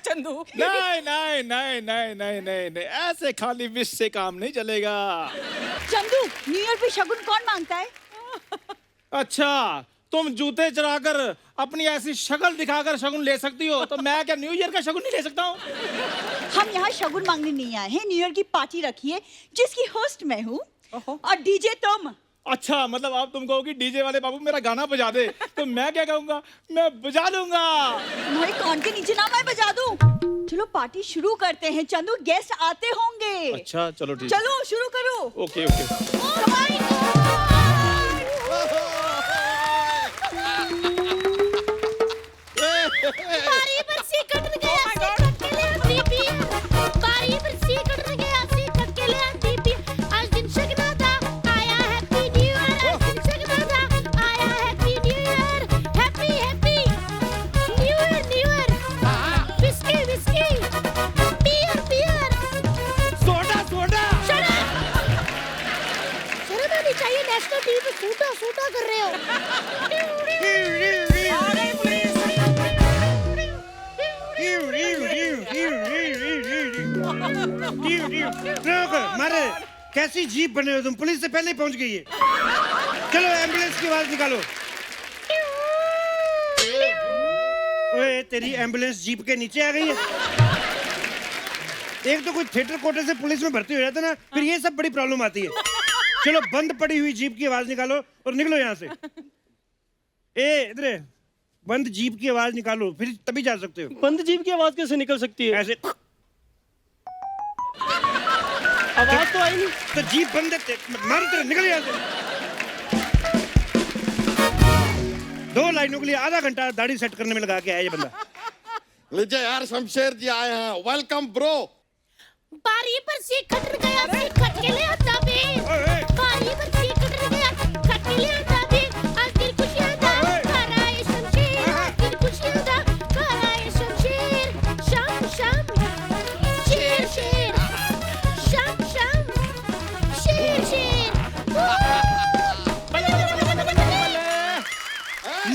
चंदू। नहीं नहीं नहीं नहीं नहीं नहीं नहीं, ऐसे खाली विश से काम नहीं चलेगा। चंदू, न्यू ईयर पे शगुन कौन मांगता है? अच्छा, तुम जूते चराकर अपनी ऐसी शक्ल दिखाकर शगुन ले सकती हो, तो मैं क्या न्यू ईयर का शगुन नहीं ले सकता हूँ? हम यहाँ शगुन मांगने नहीं आए हैं, न्यू ईयर की पार्टी रखी है जिसकी होस्ट मैं हूँ और डीजे तुम। अच्छा, मतलब आप तुम कहोगी डीजे वाले बाबू मेरा गाना बजा दे, तो मैं क्या कहूँगा? मैं बजा दूंगा। तुम्हारे कान के नीचे ना मैं बजा दूं। चलो पार्टी शुरू करते हैं चंदू, गेस्ट आते होंगे। अच्छा चलो ठीक। चलो शुरू करो। Okay okay. बारी बरसी कटन गया सी कटके ले दीपी, बारी बरसी कटन गया सी कटके ले दीपी। आज दिन शगना था आया हैप्पी न्यू ईयर, आज दिन शगना था आया happy new year, happy happy new year. Whisky whisky, beer beer, soda soda. Shut up, शर्म आनी चाहिए, नेशनल टीवी पे सूटा सूटा कर रहे हो। मारे कैसी जीप बने हो तुम, पुलिस से पहले ही पहुंच गई है। चलो एम्बुलेंस की आवाज निकालो। ओए तेरी एम्बुलेंस जीप के नीचे आ गई है। एक तो कोई थिएटर कोटे से पुलिस में भर्ती हो जाता ना, फिर ये सब बड़ी प्रॉब्लम आती है। चलो बंद पड़ी हुई जीप की आवाज निकालो और निकलो यहाँ से। इधर बंद जीप की आवाज निकालो, फिर तभी जा सकते हो। बंद जीप की आवाज कैसे निकल सकती है? ऐसे आवाज तो आई नहीं। तो जीप बंद है, मारो तेरे, निकल यहाँ से। 2 लाइनों के लिए आधा घंटा दाढ़ी सेट करने में लगा के आया ये बंदा। लीजिए यार, शमशेर जी आए हैं, वेलकम ब्रो। बारी पर से कटन गया से कट के ले आता बे, बारी पर से कटन गया कट के ले आता बे। आज दिन खुशियां दा घर आए शमशेर, आज दिन खुशियां दा घर आए शमशेर। शाम शाम शेर शेर, शाम शाम शेर शेर।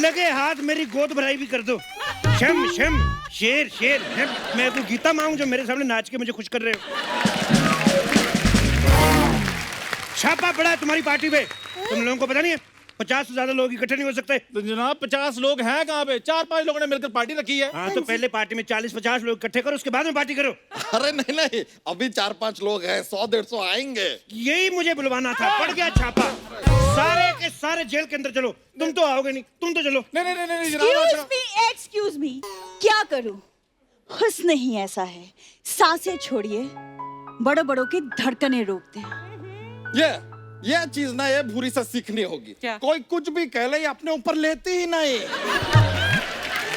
लगे हाथ मेरी गोद भराई भी कर दो। शम शम शेर शेर है। मैं तो गीता मांगू जो मेरे सामने नाच के मुझे खुश कर रहे हो। छापा पड़ा है तुम्हारी पार्टी पे, तुम लोगों को पता नहीं है? 50 से ज्यादा लोग इकट्ठे नहीं हो सकते। तो जनाब 50 लोग हैं कहाँ पे? 4-5 लोगों ने मिलकर पार्टी रखी है। हाँ तो पहले पार्टी में 40-50 लोग इकट्ठे करो, उसके बाद में पार्टी करो। अरे नहीं नहीं, अभी 4-5 लोग हैं, 100-150 आएंगे। यही मुझे बुलवाना था, पड़ गया छापा। सारे के सारे जेल के अंदर चलो। तुम तो आओगे नहीं, तुम तो चलो। नहीं नहीं नहीं एक्सक्यूज मी, क्या करूं? हुस्न ही ऐसा है, सांसें छोड़िए, बड़ों बड़ों की धड़कनें रोकते हैं। ये चीज ना ये भूरी से सीखनी होगी। क्या? कोई कुछ भी कह ले, अपने ऊपर लेती ही नहीं।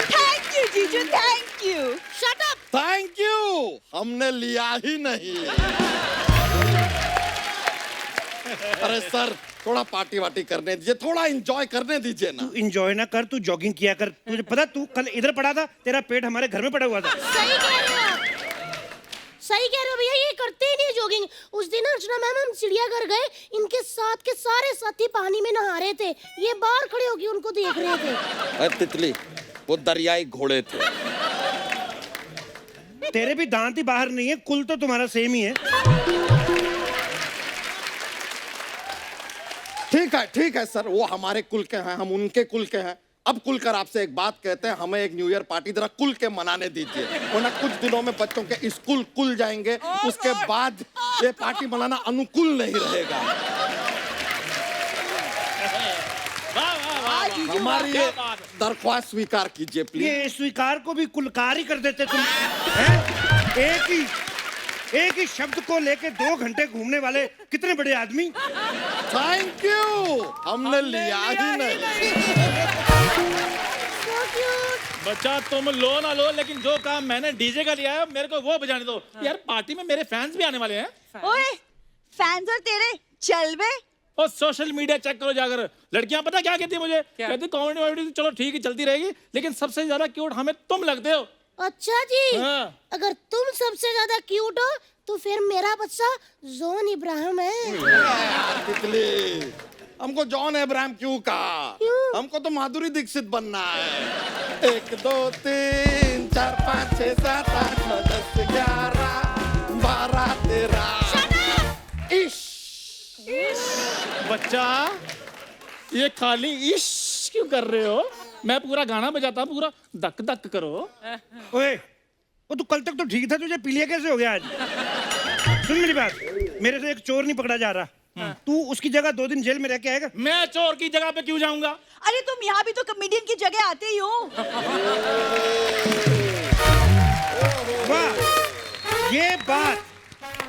थैंक यू जीजू, thank you. Shut up, thank you, हमने लिया ही नहीं। अरे सर, थोड़ा पार्टी वार्टी करने दीजिए, थोड़ा एंजॉय करने दीजिए ना। तू एंजॉय ना कर, तू जॉगिंग किया कर। तुझे पता तू कल इधर पड़ा था, तेरा पेट हमारे घर में पड़ा हुआ था। सही कह रहे हो आप, सही कह रहे हो भैया, ये करते ही नहीं जॉगिंग। उस दिन अर्चना मैम हम चिड़ियाघर गए, इनके साथ के सारे साथी पानी में नहा रहे थे, ये बाहर खड़े होकर उनको देख रहे थे। अरे तितली, वो दरियाई घोड़े थे। तेरे भी दांत ही बाहर नहीं है, कुल तो तुम्हारा सेम ही है। ठीक है सर, वो हमारे कुल के हैं, हम उनके कुल के हैं। अब कुल कर आपसे एक बात कहते हैं, हमें एक न्यू ईयर पार्टी जरा कुल के मनाने दीजिए, वरना कुछ दिनों में बच्चों के स्कूल खुल जाएंगे, उसके बाद ये पार्टी मनाना अनुकूल नहीं रहेगा। हमारी ये दरख्वास्त स्वीकार कीजिए प्लीज। ये स्वीकार को भी कुलकार ही कर देते तुम हैं? एक ही शब्द को लेके 2 घंटे घूमने वाले कितने बड़े आदमी। थैंक यू, हमने लिया ही नहीं। बच्चा तुम लो ना लो, लेकिन जो काम मैंने डीजे का लिया है मेरे को वो बजाने दो। यार पार्टी में मेरे फैंस भी आने वाले हैं। ओए, फैंस और तेरे चल बे। और सोशल मीडिया चेक करो जाकर, लड़कियां पता क्या कहती है मुझे? कहती कॉमेडी वॉमेडी चलो ठीक है चलती रहेगी, लेकिन सबसे ज्यादा क्यूट हमें तुम लगते हो। अच्छा जी, हाँ। अगर तुम सबसे ज्यादा क्यूट हो तो फिर मेरा बच्चा जॉन इब्राहिम है। तितली, हमको जॉन अब्राहम क्यों कहा? हमको तो माधुरी दीक्षित बनना है। 1 2 3 4 5 6 7 8 9 10 11 12 13 इश बच्चा ये खाली इश क्यों कर रहे हो? मैं पूरा गाना बजाता हूँ, पूरा धक धक करो। ओए, वो तू कल तक तो ठीक था, तुझे पीलिया कैसे हो गया आज? सुन मेरी बात, मेरे से एक चोर नहीं पकड़ा जा रहा, तू उसकी जगह 2 दिन जेल में रह के आएगा? मैं चोर की जगह पे क्यों जाऊंगा? अरे तुम यहाँ भी तो कॉमेडियन की जगह आते ही हो। वाह, ये बात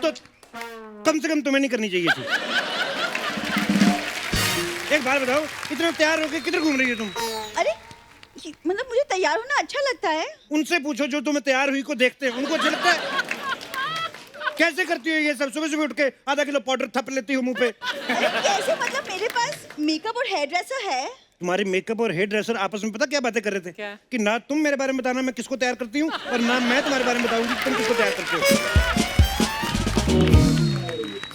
तो कम से कम तुम्हें नहीं करनी चाहिए थी। एक बात बताओ, इतना तैयार होके किधर घूम रही हो तुम? अरे मतलब मुझे तैयार होना अच्छा लगता है। उनसे पूछो जो तुम्हें तैयार हुई को देखते हैं, उनको अच्छा लगता है? कैसे करती हो ये सब? सुबह सुबह उठ के आधा किलो पाउडर थप लेती हो मुंह पे। अरे कैसे? मतलब मेरे पास मेकअप और हेयर ड्रेसर है। तुम्हारे मेकअप और हेयर ड्रेसर आपस में पता क्या बातें कर रहे थे? क्या? कि ना तुम मेरे बारे में बताना मैं किसको तैयार करती हूँ, और ना मैं तुम्हारे बारे में बताऊंगी तुम किसको तैयार करते हो।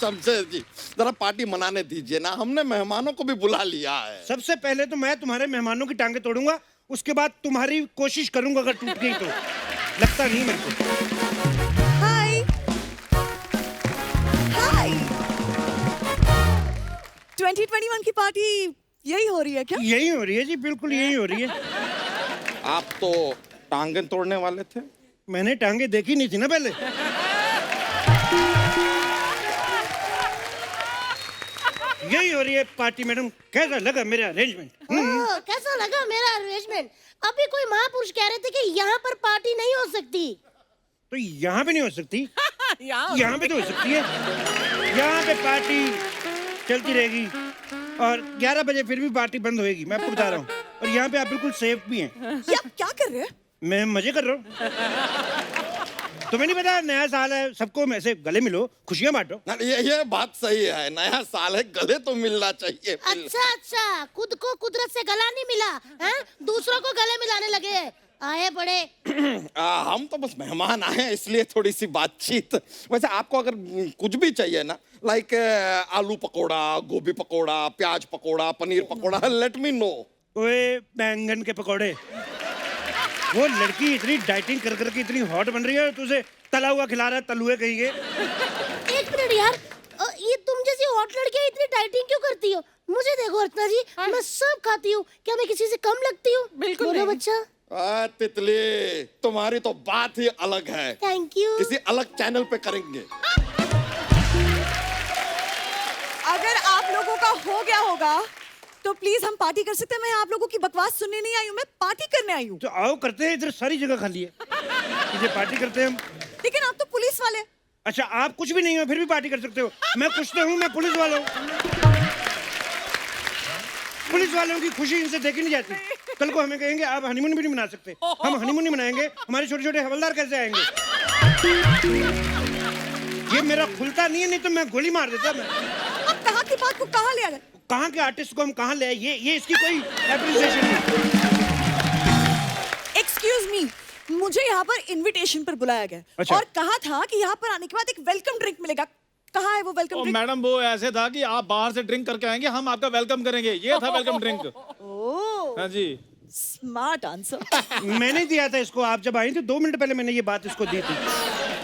शमशेर जी, जरा पार्टी मनाने दीजिए ना, हमने मेहमानों को भी बुला लिया है। सबसे पहले तो मैं तुम्हारे मेहमानों की टांगे तोड़ूंगा, उसके बाद तुम्हारी कोशिश करूंगा, अगर टूट गई तो। लगता नहीं मेरे को। हाय हाय 2021 की पार्टी यही हो रही है क्या? यही हो रही है जी, बिल्कुल यही हो रही है। आप तो टांगे तोड़ने वाले थे। मैंने टांगे देखी नहीं थी ना पहले। यही हो रही है पार्टी। मैडम कैसा लगा मेरा अरेंजमेंट? कैसा लगा मेरा अरेंजमेंट? अभी कोई महापुरुष कह रहे थे कि यहाँ पर पार्टी नहीं हो सकती। तो यहाँ पे नहीं हो सकती? यहाँ पे तो हो सकती है। यहाँ पे पार्टी चलती रहेगी और 11 बजे फिर भी पार्टी बंद होएगी, मैं आपको बता रहा हूँ। और यहाँ पे आप बिल्कुल सेफ भी हैं। ये आप क्या कर रहे हैं? मैं मजे कर रहा हूँ। तुम्हें नहीं पता नया साल है, सबको में से गले मिलो, खुशियाँ बांटो। ना, ये बात सही है, नया साल है, गले तो मिलना चाहिए। अच्छा, खुद को कुदरत से गला नहीं मिला हैं? दूसरों को गले मिलाने लगे आए बड़े। हम तो बस मेहमान आए हैं, इसलिए थोड़ी सी बातचीत। वैसे आपको अगर कुछ भी चाहिए ना, लाइक आलू पकोड़ा, गोभी पकोड़ा, प्याज pakora, paneer pakora, let me know. ओए बैंगन के पकौड़े, वो लड़की इतनी डाइटिंग कर करके इतनी हॉट बन रही है, तुझे तला हुआ खिला रहा है, तलुए कहेंगे। एक मिनट यार, ये तुम जैसी हॉट लड़कियां इतनी डाइटिंग क्यों करती हो? मुझे देखो अर्चना जी, मैं सब खाती हूँ, क्या मैं किसी से कम लगती हूँ? बिल्कुल बोलो नहीं। बच्चा। तितली, तुम्हारी तो बात ही अलग है। Thank you. किसी अलग चैनल पे करेंगे। अगर आप लोगों का हो गया होगा तो प्लीज हम पार्टी कर सकते हैं। मैं आप लोगों की बकवास सुनने नहीं आई हूँ, मैं पार्टी करने आई हूँ। तो आओ करते हैं, इधर सारी जगह खाली है, मुझे पार्टी करते हैं हम। लेकिन आप तो पुलिस वाले। अच्छा, आप कुछ भी नहीं हो फिर भी पार्टी कर सकते हो? मैं कुछ तो हूँ, मैं पुलिस वाला हूँ। पुलिस वालों की खुशी इनसे देखी नहीं जाती। कल को हमें कहेंगे आप हनीमून भी नहीं मना सकते, हम हनीमून नहीं मनाएंगे, हमारे छोटे छोटे हवलदार कैसे आएंगे? ये मेरा खुलता नहीं है, नहीं तो मैं गोली मार देता। मैं अब कहाँ की बात को कहाँ ले आ गए? कहाँ के आर्टिस्ट को हम कहाँ ले आए? ये इसकी कोई एप्रिसिएशन नहीं। एक्सक्यूज मी, मुझे यहाँ पर इनविटेशन पर बुलाया गया। अच्छा। और कहा था कि यहाँ पर आने के बाद एक वेलकम ड्रिंक मिलेगा। कहाँ है वो वेलकम ड्रिंक? मैडम वो ऐसे था कि आप बाहर से ड्रिंक करके आएंगे, हम आपका वेलकम करेंगे, ये था वेलकम ड्रिंक। ओह, हाँ जी। Smart answer. मैंने दिया था इसको, आप जब आई थी 2 मिनट पहले मैंने ये बात इसको दी थी।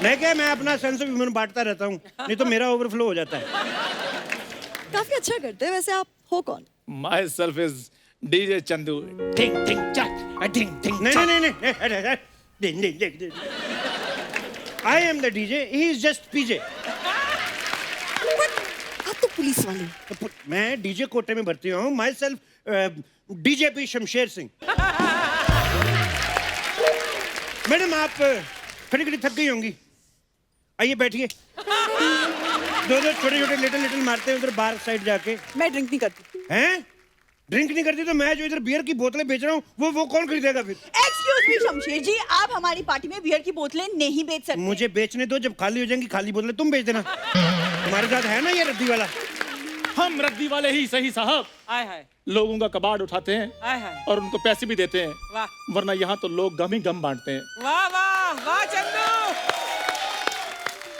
मैं अपना सेंस ऑफ ह्यूमर बांटता रहता हूँ, नहीं तो मेरा ओवरफ्लो हो जाता है। काफी अच्छा करते हैं। वैसे आप हो कौन? My self is DJ Chandu. टिंग टिंग चक, टिंग टिंग। नहीं। I am the DJ, he is just PJ। आप तो पुलिस वाले हो। मैं डीजे कोटे में भर्ती हूँ, myself DGP Shamsher Singh. Madam आप खड़ी खड़ी थक गई होंगी, आइए बैठिए। दो छोटे छोटे लिटिल मारते हैं उधर बाहर साइड जाके। मैं ड्रिंक नहीं करती। हैं? ड्रिंक नहीं करती तो मैं जो इधर बियर की बोतलें बेच रहा हूँ वो कौन खरीदेगा फिर? एक्सक्यूज मी शमशेर जी, आप हमारी पार्टी में बियर की बोतलें नहीं बेच सकते। मुझे बेचने दो, जब खाली हो जाएंगी खाली बोतलें तुम बेच देना। तुम्हारे साथ है ना ये रद्दी वाला? हम रद्दी वाले ही सही साहब। आय हाय लोगों का कबाड़ उठाते हैं आय हाय। और उनको पैसे भी देते हैं, वाह वरना यहाँ तो लोग गम ही गम बांटते हैं। वाह वाह वाह चंदू।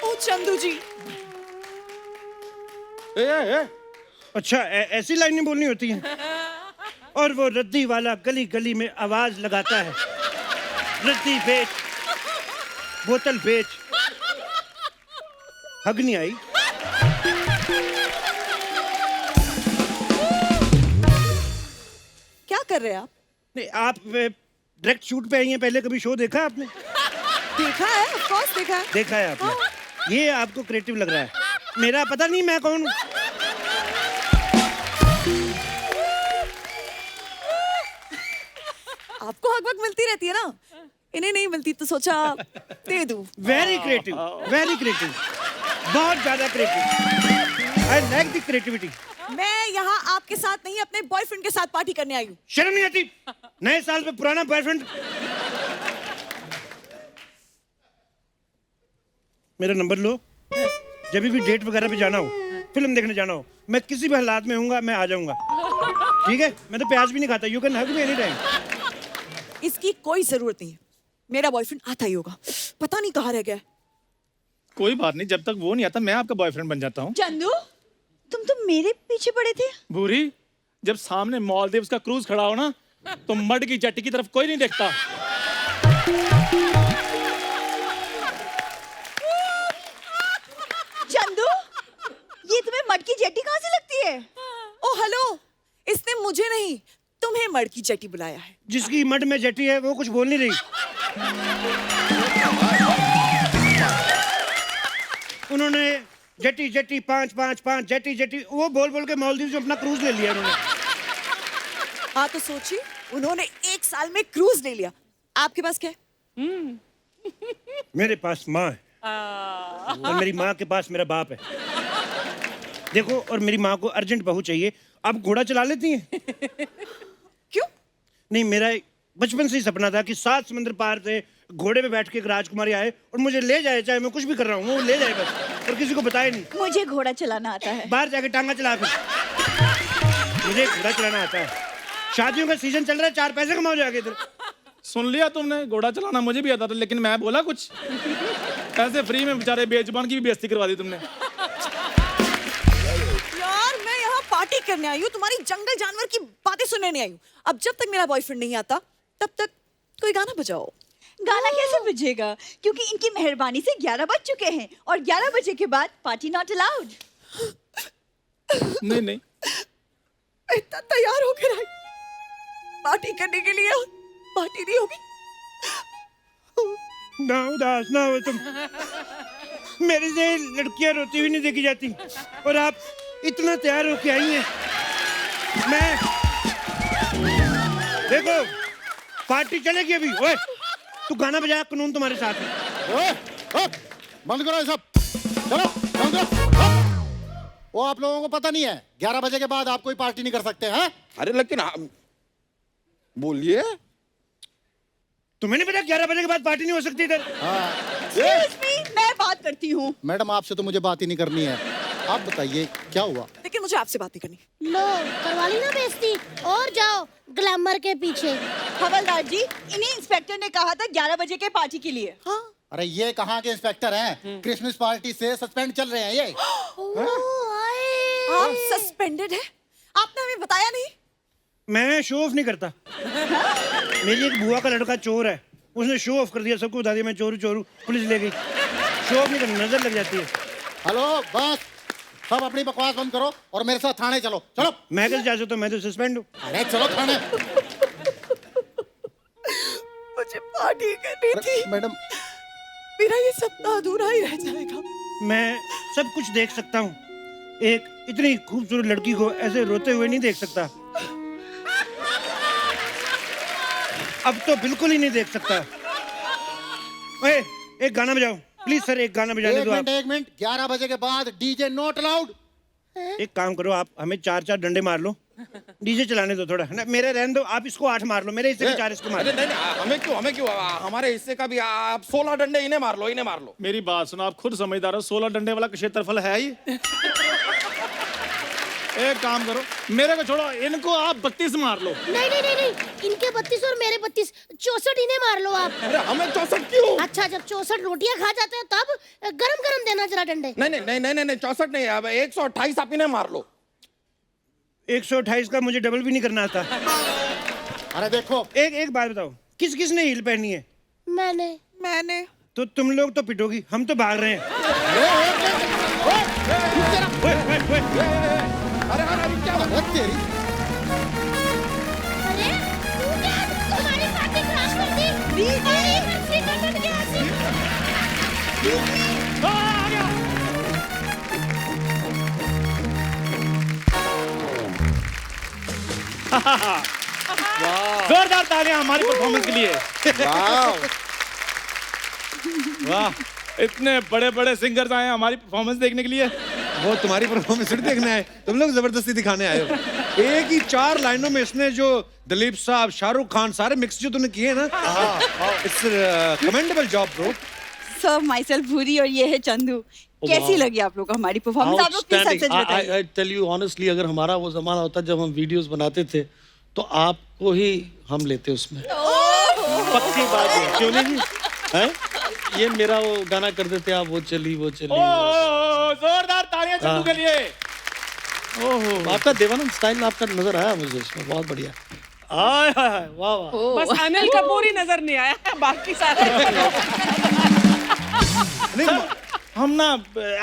ओ चंदू जी, ए, अच्छा ऐसी लाइनें बोलनी होती हैं? और वो रद्दी वाला गली गली में आवाज लगाता है, रद्दी बेच, बोतल बेच, हग नहीं आई। क्या कर रहे हैं आप? नहीं, आप डायरेक्ट शूट पे आई हैं, पहले कभी शो देखा आपने? देखा है, ऑफ कोर्स देखा है। देखा है आपने? ये आपको क्रिएटिव लग रहा है। मेरा पता नहीं मैं कौन हूँ। आपको हक वक्त मिलती रहती है ना, इन्हें नहीं मिलती तो सोचा दे दूं। वेरी क्रिएटिव, वेरी क्रिएटिव, बहुत ज्यादा creative. I like the creativity. मैं यहाँ आपके साथ नहीं अपने बॉयफ्रेंड के साथ पार्टी करने आई हूँ। शर्म नहीं आती? नए साल पे पुराना बॉयफ्रेंड। मेरा नंबर लो, जब भी डेट वगैरह पे जाना हो, फिल्म देखने जाना हो, मैं किसी भी हालात में हूँगा, मैं आ जाऊंगा। ठीक है? मैं तो प्याज भी नहीं खाता। You can hug me any time. इसकी कोई जरूरत नहीं है, मेरा बॉयफ्रेंड आता ही होगा, पता नहीं कहाँ रह गया है। कोई बात नहीं, जब तक वो नहीं आता मैं आपका बॉयफ्रेंड बन जाता हूँ। चंदू, तुम तो मेरे पीछे पड़े थे। भूरी, जब सामने मालदीव्स का क्रूज खड़ा हो ना, तो मड की जट्टी की तरफ कोई नहीं देखता। चंदू, ये तुम्हें मड की जेटी कहाँ से लगती है? ओ हेलो, इसने मुझे नहीं तुम्हें मड की जेटी बुलाया है। जिसकी मड में जटी है वो कुछ बोल नहीं रही। उन्होंने जटी जटी 5-5-5 जटी जटी वो बोल बोल के मालदीव से अपना क्रूज ले लिया उन्होंने। हाँ तो सोचिए, उन्होंने 1 साल में क्रूज ले लिया, आपके पास क्या है? मेरे पास माँ है और मेरी माँ के पास मेरा बाप है। देखो, और मेरी माँ को अर्जेंट बहू चाहिए। आप घोड़ा चला लेती हैं? क्यों? नहीं, मेरा बचपन से ही सपना था कि 7 समुद्र पार से घोड़े पे बैठ के एक राजकुमारी आए और मुझे ले जाए, चाहे मैं कुछ भी कर रहा हूँ वो ले जाए बस, और किसी को बताए नहीं। मुझे घोड़ा चलाना आता है। बाहर जाके टांगा चला फिर। मुझे घोड़ा चलाना आता है। शादियों का सीजन चल रहा है, 4 पैसे कमाओ जाके इधर। सुन लिया तुमने, घोड़ा चलाना मुझे भी आता था, लेकिन मैं बोला कुछ, ऐसे फ्री में बेचारे बेजुबान की भी बेइज्जती करवा दी तुमने। यार मैं यहाँ पार्टी करने आई हूँ, तुम्हारी जंगल जानवर की बातें सुनने नहीं आई हूँ। अब जब तक मेरा बॉयफ्रेंड नहीं आता तब तक कोई गाना बजाओ। गाना कैसे बजेगा? क्योंकि इनकी मेहरबानी से 11 बज चुके हैं और 11 बजे के बाद पार्टी नॉट अलाउड। नहीं नहीं, मैं इतना तैयार होकर आई पार्टी करने के लिए, पार्टी नहीं होगी। ना उदास ना हो तुम। मेरे से लड़कियां रोती हुई नहीं देखी जाती और आप इतना तैयार होके आई हैं। मैं देखो, पार्टी चलेगी अभी। ओए, तू गाना बजा, कानून तुम्हारे साथ है। ओए, ओए, बंद करो ये सब, चलो बंद करो। वो आप लोगों को पता नहीं है 11 बजे के बाद आप कोई पार्टी नहीं कर सकते हैं? अरे लेकिन बोलिए। तुम्हें नहीं पता 11 बजे के बाद पार्टी नहीं हो सकती इधर? Excuse me, मैं बात करती हूँ। मैडम आपसे तो मुझे बात ही नहीं करनी है, आप बताइए क्या हुआ? लेकिन मुझे आपसे बात नहीं करनी। लो करवा ली ना बेइज्जती, और जाओ ग्लैमर के पीछे। हवलदार जी, इन्हीं इंस्पेक्टर ने कहा था 11 बजे के पार्टी के लिए। हाँ अरे ये कहाँ के इंस्पेक्टर हैं? क्रिसमस पार्टी से सस्पेंड चल रहे हैं ये। आप सस्पेंडेड है? आपने हमें बताया नहीं। मैं शो ऑफ नहीं करता। मेरी एक बुआ का लड़का चोर है, उसने शो ऑफ कर दिया, सबको बता दिया मैं चोरू चोरू, पुलिस ले गई। शो ऑफ नहीं करना, नजर लग जाती है। हेलो बस, सब अपनी बकवास बंद करो और मेरे साथ थाने चलो। चलो। मैं कैसे जा सकता हूँ? मैं तो सस्पेंड हूँ। अरे चलो थाने। मुझे पार्टी करनी थी मैडम, मेरा ये सपना अधूरा ही रह जाएगा। मैं सब कुछ देख सकता हूँ, एक इतनी खूबसूरत लड़की को ऐसे रोते हुए नहीं देख सकता। अब तो बिल्कुल ही नहीं देख सकता। ओए, एक गाना बजाओ प्लीज सर, एक गाना बजाने दो आप। एक मिनट, 11 बजे के बाद डीजे नॉट अलाउड। एक काम करो, आप हमें 4-4 डंडे मार लो, डीजे चलाने दो थोड़ा ना। मेरे रहने दो, आप इसको 8 मार लो, मेरे हिस्से के 4 इसको मार लो। नहीं नहीं, हमें क्यों हमारे हिस्से का भी आप 16 डंडे इन्हें मार लो, इन्हें मार लो। मेरी बात सुनो, आप खुद समझदार हो, 16 डंडे वाला क्षेत्रफल है ही। एक काम करो, मेरे को छोड़ो, इनको आप 32 मार लो। नहीं नहीं नहीं नहीं, इनके 32 और मेरे 32, 64 इन्हें मार लो आप। अरे हमें 64 क्यों? अच्छा, जब 64 रोटियां खा जाते हो तब गरम गरम देना जरा डंडे। नहीं नहीं नहीं नहीं नहीं, 64 नहीं, अब 128 आप इन्हें मार लो। 128 का मुझे डबल भी नहीं करना आता। अरे देखो, एक बात बताओ, किस किस ने हील पहनी है? मैंने तो तुम लोग तो पिटोगी, हम तो भाग रहे हैं। अरे अरे क्या बात है तेरी? अरे तू क्या तुम्हारी पार्टी खराब कर दी? अरे बरसी कट गया जोरदार तालियां हमारी परफॉर्मेंस के लिए। वाह वाह, इतने बड़े बड़े सिंगर्स आए हैं हमारी परफॉर्मेंस देखने के लिए। वो तुम्हारी परफॉर्मेंस देखना है, तुम लोग जबरदस्ती दिखाने आए हो। एक ही 4 लाइनों में इसने जो दिलीप साहब, शाहरुख खान सारे मिक्स जो तुमने किए ना, it's commendable job bro. Sir my self भूरी और ये है चंदू। कैसी लगी आप लोग को हमारी परफॉर्मेंस? आप लोग प्लीज सच सच बताइए। I tell you honestly, अगर हमारा वो जमाना होता जब हम वीडियोस बनाते थे तो आपको ही हम लेते उसमें। पक्की बात है, क्यों नहीं जी? हैं? ये मेरा वो गाना कर देते आप, वो चली वो चली। जोरदार तालियां चंदू के लिए। ओहो, आपका देवानंद स्टाइल आपका नजर आया मुझे इसमें, बहुत बढ़िया। आय हाय हाय, वाह वाह। बस अनिल कपूर ही नजर नहीं आया, बाकी सारे हम ना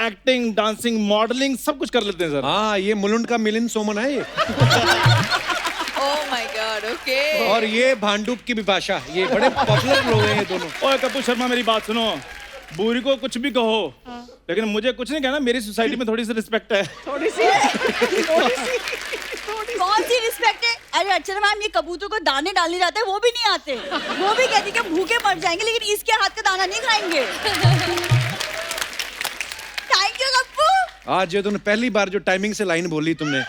एक्टिंग, डांसिंग, मॉडलिंग सब कुछ कर लेते हैं सर। हाँ, ये मुलुंड का मिलिंद सोमन है ये। Oh my God, okay. और ये भांडुप की विपाशा, ये बड़े पॉपुलर लोग हैं ये दोनों। ओए कपूर शर्मा, मेरी बात सुनो। बूरी को कुछ भी कहो, लेकिन मुझे कुछ नहीं कहना। मेरी सोसाइटी में थोड़ी सी रिस्पेक्ट है। थोड़ी सी कौन सी रिस्पेक्ट है? अरे अर्चना मैम, ये कबूतर को दाने डालने जाते हैं वो भी नहीं आते। वो भी कहती कि भूखे मर जाएंगे, लेकिन इसके हाथ का दाना नहीं खाएंगे। Thank you Kappu. आज ये तूने पहली बार जो टाइमिंग से लाइन बोली तुमने।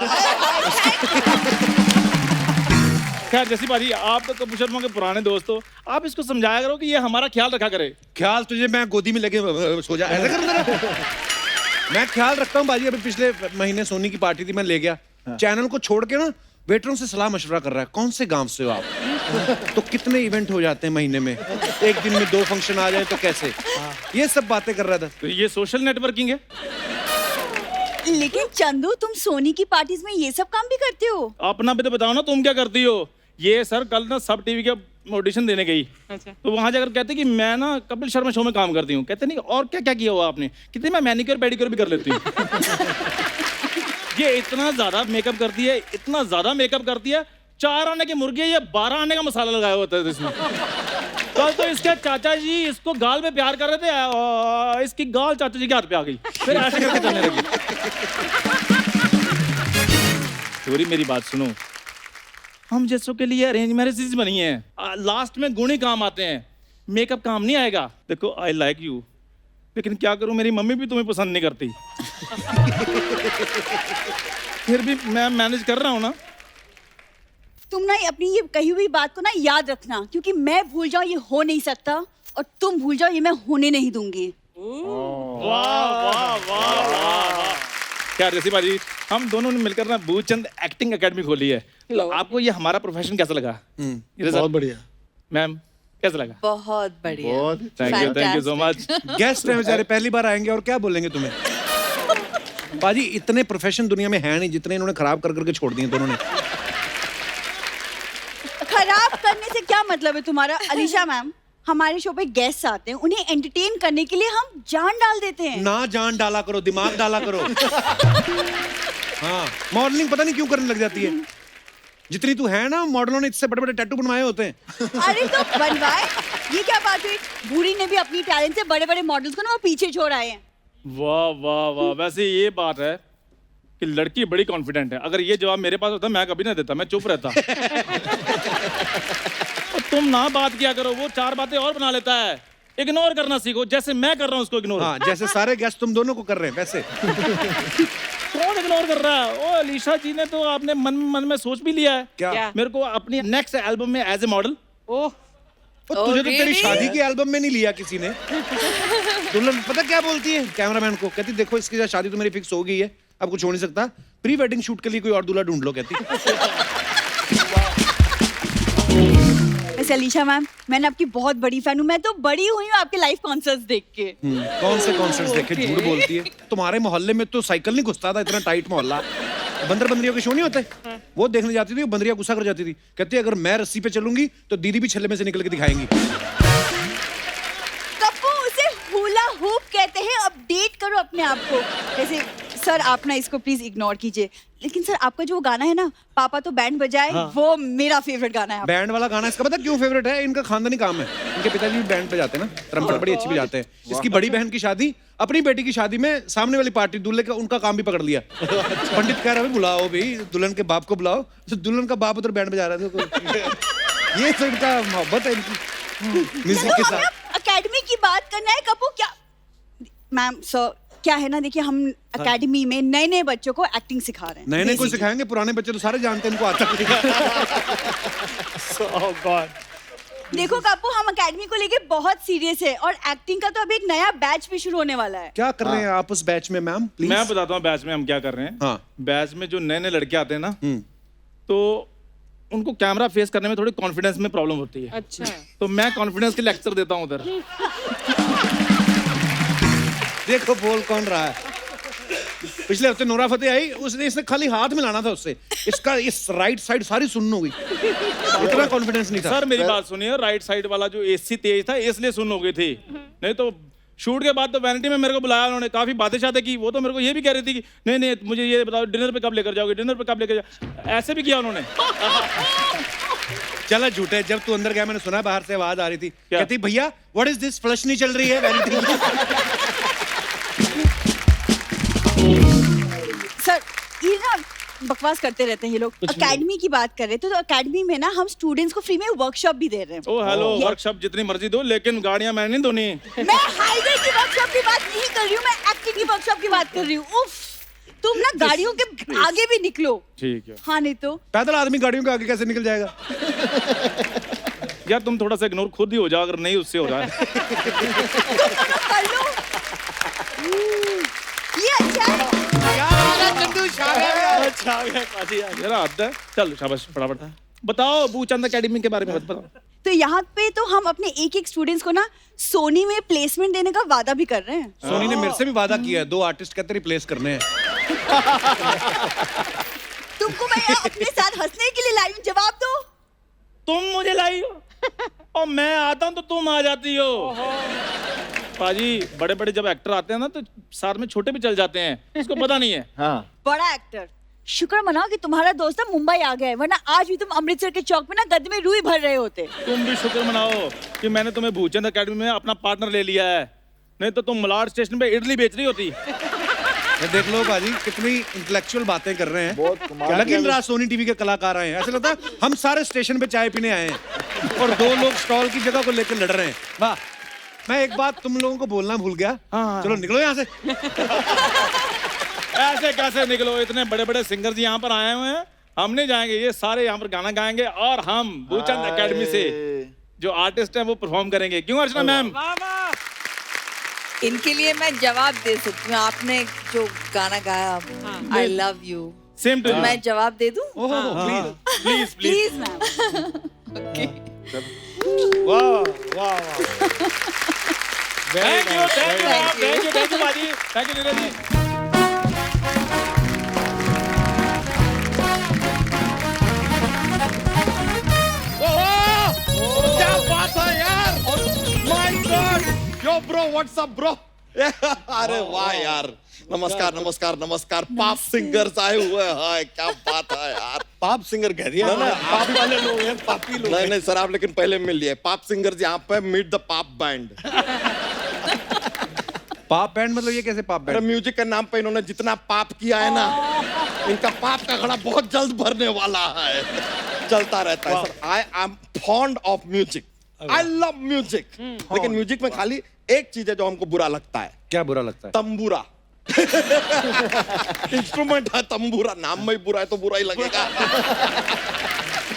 खैर जैसी बाजी, आप तो कपूर शर्मा के पुराने दोस्त हो, आप इसको समझाया करो कि ये हमारा ख्याल रखा करे। ख्याल तुझे मैं गोदी में लेके सो जा, ऐसा कर मेरा। मैं ख्याल रखता हूँ बाजी। अभी पिछले महीने सोनी की पार्टी थी, मैं ले गया। चैनल को छोड़ के ना वेटरों से सलाह मशवरा कर रहा है, कौन से गांव से हो आप, तो कितने इवेंट हो जाते हैं महीने में, एक दिन में 2 फंक्शन आ जाए तो कैसे, ये सब बातें कर रहा था। तो ये सोशल नेटवर्किंग है। लेकिन चंदू, तुम सोनी की पार्टीज में ये सब काम भी करते हो? अपना भी तो बताओ ना, तुम क्या करती हो? ये सर कल ना सब टीवी के ऑडिशन देने गई, तो वहां जाकर कहते कि मैं ना कपिल शर्मा शो में काम करती हूँ। कहते नहीं और क्या क्या किया हुआ आपने? कितने मैं मैनिक्योर पेडिक्योर भी कर लेती हूँ। ये इतना ज्यादा मेकअप करती है, इतना ज्यादा मेकअप करती है, 4 आने की मुर्गी है, ये 12 आने का मसाला लगाया होता है इसमें। कल तो इसके चाचा जी इसको गाल में प्यार कर रहे थे, और इसकी गाल चाचा जी के हाथ पे आ गई, फिर ऐसे करके चलने लगी। सॉरी, मेरी बात सुनो। हम जैसों के लिए अरेंज मैरिजेस बनी है, लास्ट में गुण ही काम आते हैं, मेकअप काम नहीं आएगा। देखो आई लाइक यू, लेकिन क्या करूं, मेरी मम्मी भी तुम्हें पसंद नहीं करती। फिर भी मैं मैनेज कर रहा हूं ना। तुम ना अपनी ये कही हुई बात को ना याद रखना, क्योंकि मैं भूल जाऊं ये हो नहीं सकता, और तुम भूल जाओ ये मैं होने नहीं दूंगी। वाह वाह वाह वाह। क्या रेसिपा जी, हम दोनों ने मिलकर ना भूचंद एक्टिंग एकेडमी खोली है। तो आपको ये हमारा प्रोफेशन कैसा लगा? बहुत बढ़िया। मैम कैसा लगा? बहुत बढ़िया, thank you so much. Guest हैं बेचारे, पहली बार आएंगे और क्या बोलेंगे तुम्हें। बाजी, इतने प्रोफेशन दुनिया में है नहीं जितने इन्होंने खराब कर करके छोड़ दिए दोनों ने। खराब करने से क्या मतलब है तुम्हारा? अलीशा मैम, हमारे शो पे गेस्ट आते हैं, उन्हें एंटरटेन करने के लिए हम जान डाल देते हैं। ना जान डाला करो, दिमाग डाला करो। हाँ, मॉडलिंग पता नहीं क्यों करने लग जाती है। जितनी तू है ना, मॉडलों ने इससे बड़े बड़े टैटू बनवाए होते हैं। अरे तो बनवाए, ये क्या बात हुई? बूढ़ी ने भी अपनी टैलेंट से बड़े बड़े मॉडल्स को ना वो पीछे छोड़ आए हैं। वाह वाह वाह। वैसे ये बात है कि लड़की बड़ी कॉन्फिडेंट है। अगर ये जवाब मेरे पास होता मैं कभी ना देता, मैं चुप रहता। और तुम ना बात किया करो, वो 4 बातें और बना लेता है। इग्नोर करना सीखो, जैसे मैं कर रहा हूँ उसको इग्नोर। हाँ, जैसे सारे गेस्ट तुम दोनों को कर रहे हैं वैसे। कौन इग्नोर कर रहा है? ओ अलीशा जी ने तो आपने मन में सोच भी लिया है क्या? मेरे को अपनी नेक्स्ट एल्बम में एज ए मॉडल। ओह, तुझे तो तेरी शादी के एल्बम में नहीं लिया किसी ने। दुल्हन पता क्या बोलती है कैमरामैन को? कहती देखो इसकी शादी तो मेरी फिक्स हो गई है, अब कुछ हो नहीं सकता, प्री वेडिंग शूट के लिए कोई और दूल्हा ढूंढ लो, कहती। वैसे अलीशा मैम, मैंने आपकी बहुत बड़ी फैन हूँ। मैं तो बड़ी हुई हूँ आपके लाइव कॉन्सर्ट्स देख के। कौन से कॉन्सर्ट्स देखे? झूठ बोलती है। तुम्हारे मोहल्ले में तो साइकिल नहीं घुसता था, इतना टाइट मोहल्ला। बंदर बंदरियों के शो नहीं होते, वो देखने जाती थी, बंदरिया गुस्सा कर जाती थी, कहती अगर मैं रस्सी पे चलूंगी तो दीदी भी छल्ले में से निकल के दिखाएंगी। आते हैं, अपडेट करो अपने आप को। जैसे सर आप ना इसको प्लीज इग्नोर कीजिए, लेकिन सर आपका जो गाना है ना पापा तो बैंड बजाए, वो मेरा फेवरेट गाना है। बैंड वाला गाना इसका पता क्यों फेवरेट है? इनका खानदानी काम है। इनके पिताजी भी बैंड पे जाते हैं ना, ट्रम्पेट बड़ी अच्छी बजाते हैं। इसकी बड़ी बहन की शादी, अपनी बेटी की शादी में सामने वाली पार्टी दूल्हे का उनका काम भी पकड़ लिया। पंडित कह रहा है बुलाओ भाई, दुल्हन के बाप को बुलाओ। तो दुल्हन का बाप उधर बैंड बजा रहे थे। ये तो इनका मोहब्बत है इनकी म्यूजिक के साथ। अकेडमी की बात करना है कपूर क्या? मैम सर क्या है ना, देखिए हम अकेडमी में नए नए बच्चों को एक्टिंग सिखा रहे हैं। नए नए को सिखाएंगे, पुराने बच्चे तो सारे जानते हैं, इनको आता नहीं। देखो कपूर, हम अकेडमी को लेके बहुत सीरियस है और एक्टिंग का तो अभी एक नया बैच भी शुरू होने वाला है। क्या कर रहे हैं आप उस बैच में मैम? प्लीज मैं बताता हूँ बैच में हम क्या कर रहे हैं। हाँ। बैच में जो नए नए लड़के आते हैं ना, तो उनको कैमरा फेस करने में थोड़ी कॉन्फिडेंस में प्रॉब्लम होती है। अच्छा। तो मैं कॉन्फिडेंस के लेक्चर देता हूँ उधर। देखो बोल कौन रहा है। पिछले हफ्ते नोरा फतेही आई, उसने इसने खाली हाथ मिलाना था उससे, इसका इस राइट साइड सारी सुन्न हो गई। इतना कॉन्फिडेंस नहीं था। सर मेरी बात सुनिए, राइट साइड वाला जो एसी तेज था इसलिए सुन हो गई थी, नहीं तो शूट के बाद तो वैनिटी में मेरे को बुलाया उन्होंने, काफी बातें शातें की। वो तो मेरे को ये भी कह रही थी कि नहीं नहीं मुझे ये बताओ डिनर पे कब लेकर जाओगे, डिनर पे कब लेकर जाओ, ऐसे भी किया उन्होंने। चला झूठे, जब तू अंदर गया मैंने सुना बाहर से आवाज आ रही थी, कहती भैया व्हाट इज दिस, फ्लश नहीं चल रही है वैनिटी। सर ये ना बकवास करते रहते हैं ये लोग। अकेडमी की बात कर रहे थे, तो अकेडमी में ना हम स्टूडेंट्स को फ्री में वर्कशॉप भी दे रहे हैं। ओ हेलो, वर्कशॉप जितनी मर्जी दो, लेकिन गाड़ियां मैंने नहीं धोनी। मैं हाईवे की वर्कशॉप की बात नहीं कर रही हूँ, मैं एक्टिंग की वर्कशॉप की बात कर रही हूँ। उफ, तुम ना गाड़ियों के आगे भी निकलो। ठीक है। हाँ नहीं तो पैदल आदमी गाड़ियों के आगे कैसे निकल जाएगा? यार तुम थोड़ा सा इग्नोर खुद ही हो जाओ, अगर नहीं उससे हो रहा है। कर लो। ये अच्छा है। यार आता है, चल शाबाश, फटाफट बताओ भूचंद अकेडमी के बारे में बताओ। तो यहाँ पे तो हम अपने एक एक स्टूडेंट्स को ना सोनी में प्लेसमेंट देने का वादा भी कर रहे हैं। सोनी ने मेरे से भी वादा किया है, 2 आर्टिस्ट कहते रिप्लेस करने हैं। तुमको मैं यहाँ अपने साथ हंसने के लिए लाई हूँ, जवाब दो। तुम मुझे लाई हो और मैं आता हूँ तो तुम आ जाती हो। पाजी बड़े बड़े जब एक्टर आते हैं ना तो साथ में छोटे भी चल जाते हैं, इसको पता नहीं है। हाँ। बड़ा एक्टर, शुक्र मनाओ कि तुम्हारा दोस्त मुंबई आ गया है, वरना आज भी तुम अमृतसर के चौक में ना गद्दे में रूई भर रहे होते। तुम भी शुक्र मनाओ कि मैंने तुम्हें भूचंद अकेडमी में अपना पार्टनर ले लिया है, नहीं तो तुम मलाड स्टेशन पे इडली बेच रही होती। ये देख लो बाजी कितनी इंटेलेक्चुअल बातें कर रहे हैं। लेकिन रात सोनी टीवी के कलाकार आए हैं, ऐसा लगता है हम सारे स्टेशन पे चाय पीने आए हैं और 2 लोग स्टॉल की जगह को लेकर लड़ रहे हैं। वाह, मैं एक बात तुम लोगों को बोलना भूल गया। हाँ। चलो निकलो यहाँ से। ऐसे कैसे निकलो, इतने बड़े बड़े सिंगर्स यहाँ पर आए हुए हैं, हम नहीं जाएंगे। ये सारे यहाँ पर गाना गाएंगे और हम भूचंद अकेडमी से जो आर्टिस्ट हैं वो परफॉर्म करेंगे। क्यों अर्चना मैम? इनके लिए मैं जवाब दे सकती हूँ। आपने जो गाना गाया I love you, same to you, मैं जवाब दे दूँ? Please please ma'am. वाह वाह वाह, thank you thank you thank you thank you बाजी, थैंक यू नीरज जी। क्या बात है यार, my God, yo bro what's up bro. अरे वाह यार, नमस्कार नमस्कार नमस्कार। पाप सिंगर्स आए हुए हैं, क्या बात है यार। पाप सिंगर कह दिया। पाप वाले लोग हैं, पापी लोग। नहीं नहीं सर, आप लेकिन पहले मिल लिए। पाप सिंगर्स यहाँ पे, मीट द पाप बैंड। पाप बैंड मतलब ये कैसे पाप अरे बैंड? म्यूजिक के नाम पे इन्होंने जितना पाप किया है ना, इनका पाप का घड़ा बहुत जल्द भरने वाला है। चलता रहता है sir. I am fond of music, I love music. लेकिन म्यूजिक में खाली एक चीज है जो हमको बुरा लगता है। क्या बुरा लगता है? तंबूरा। इंस्ट्रूमेंट है तंबूरा, नाम में ही बुरा है तो बुरा ही लगेगा।